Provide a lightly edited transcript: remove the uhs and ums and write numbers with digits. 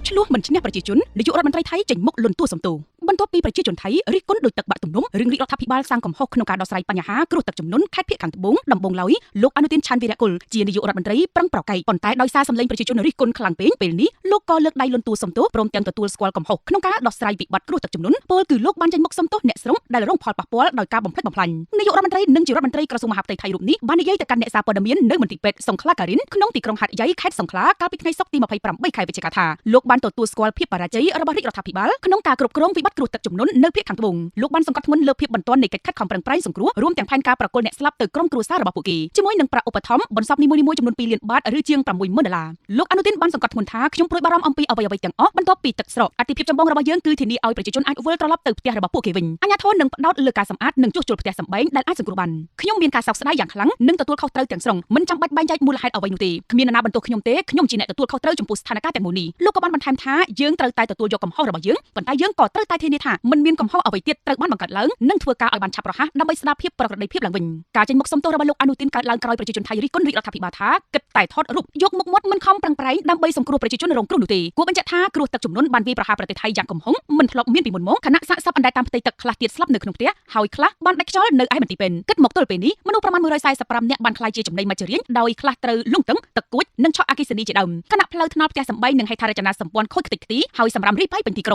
ឆ្លោះមិនឈ្នះប្រជាជននាយករដ្ឋមន្ត្រីថៃចេញមុខលន់តួសំទោបន្ទាប់ពីប្រជាជនថៃរិះគន់ដោយទឹកបាក់ទំនំរឿងរាជរដ្ឋាភិបាលសាងកំហុសក្នុងការដោះស្រាយបញ្ហាគ្រោះទឹកជំនន់ខេត្តភៀកខាងត្បូងដំបងឡើយលោកអនុទានឆានវីរៈគុលជានាយករដ្ឋមន្ត្រីប្រឹងប្រកែកប៉ុន្តែដោយសារសម្លេងប្រជាជនរិះគន់ខ្លាំងពេកពេលនេះលោកក៏លើកដៃលន់តួសំទោព្រមទាំងទទួលស្គាល់កំហុសក្នុងការដោះស្រាយវិបត្តិគ្រោះទឹកជំនន់ពលគឺលោកបានចេញមុខសំទោសអ្នកស្រុកដែលរងផលប៉ះពាល់ដោយការបំផ្លិចបំផ្លាញនាយករដ្ឋមន្ត្រីនិងជារដ្ឋមន្ត្រីក្រសួងមហាផ្ទៃថៃរូបនេះបាននិយាយទៅកាន់អ្នកសារព័ត៌មាននៅមន្ទីរពេទ្យសង្ឃ្លាការិនក្នុងទីក្រុងហាត់យ៉ៃខេត្តសង្ឃ្លាកាលពីថ្ងៃសុក្រទី28ខែវិច្ឆិកាថាលោកបានទទួលស្គាល់ភាពបរាជ័យរបស់រាជរដ្ឋាភិបាលក្នុងការគ្រប់គ្រងវិបត្តិគ្រោះទឹកជំនន់នៅភូមិខាងត្បូងលោកបានសង្កត់ធ្ងន់លើភាពបន្ទាន់នៃកិច្ចខិតខំប្រឹងប្រែងសង្គ្រោះរួមទាំងផែនការប្រគល់អ្នកស្លាប់ទៅក្រុមគ្រួសាររបស់ពួកគេជាមួយនឹងប្រាក់ឧបត្ថម្ភបន្សពនីមួយៗចំនួន2លានបាតឬជាង$60000លោកអនុទានបានសង្កត់ធ្ងន់ថាខ្ញុំព្រួយបារម្ភអំពីអ្វីៗទាំងអស់បន្ទាប់ពីទឹកស្រកអតិភិបចម្បងរបស់យើងគឺធានាឲ្យប្រជាជនអាចវិលត្រឡប់ទៅផ្ទះរបស់ពួកគេវិញអាជ្ញាធរនឹងផ្ដោតលើការសម្អាតនិងជួសជុលផ្ទះសម្បែងដែលអាចសង្គ្រោះបានខ្ញុំមានការសោកស្ដាយយ៉ាងខ្លាំងនិងទទួលខុសត្រូវទាំងស្រុងមិនចាំបាច់បែងចែកមូលហេតុអ្វីនោះទេគ្មាននរណាបន្ទោសខ្ញុំទេខ្ញុំជាអ្នកទទួលខុសត្រូវចំពោះស្ថានភាពទាំងមូលនេះលោកក៏បានបន្ថែមថាយើងត្រូវតែទទួលយកកំហុសរបស់យើងប៉ុន្តែយើងក៏ត្រូវតែធានាថាមិនមានកំហុសអ្វីទៀតត្រូវបានបង្កើតឡើងនិងធ្វើការឲ្យបានឆាប់រហ័សដើម្បីស្ដារភាពប្រក្រតីភាពឡើងវិញការចេញមុខសំទោសរបស់លោកអនុទានកើតឡើងក្រោយប្រជាជនថៃរិះគន់រាជរដ្ឋាភិបាលថាគិតតែថតរូបយកមុខមាត់មិនខំប្រឹងប្រែងដើម្បីសង្គ្រោះប្រជាជនរងគ្រោះនោះទេគួរបញ្ជាក់ថាគ្រោះទឹកជំនន់បានវាយប្រហារប្រទេសថៃយ៉ាងគំហុកមិនធ្លាប់មានពីមុនមកខណៈសាកសពអណ្ដែតតាមផ្ទៃទឹកខ្លះទៀតស្លាប់នៅក្នុងផ្ទះហើយខ្លះបានដាច់ខ្យល់នៅឯមន្ទីរពេទ្យគិតមកទល់ពេលនេះមនុស្សប្រមាណ145នាក់បានក្លាយជាចំណីមច្ចរាញដោយខ្លះត្រូវលង់ទឹកគួចនិងឆក់អគ្គិសនីជាដើមខណៈផ្លូវថ្នល់ផ្ទះសម្បែងនិងហេដ្ឋារចនាសម្ព័ន្ធខូចខ្ទេចខ្ទីហើយសម្រាប់រីកបាយពេញទីក្រុង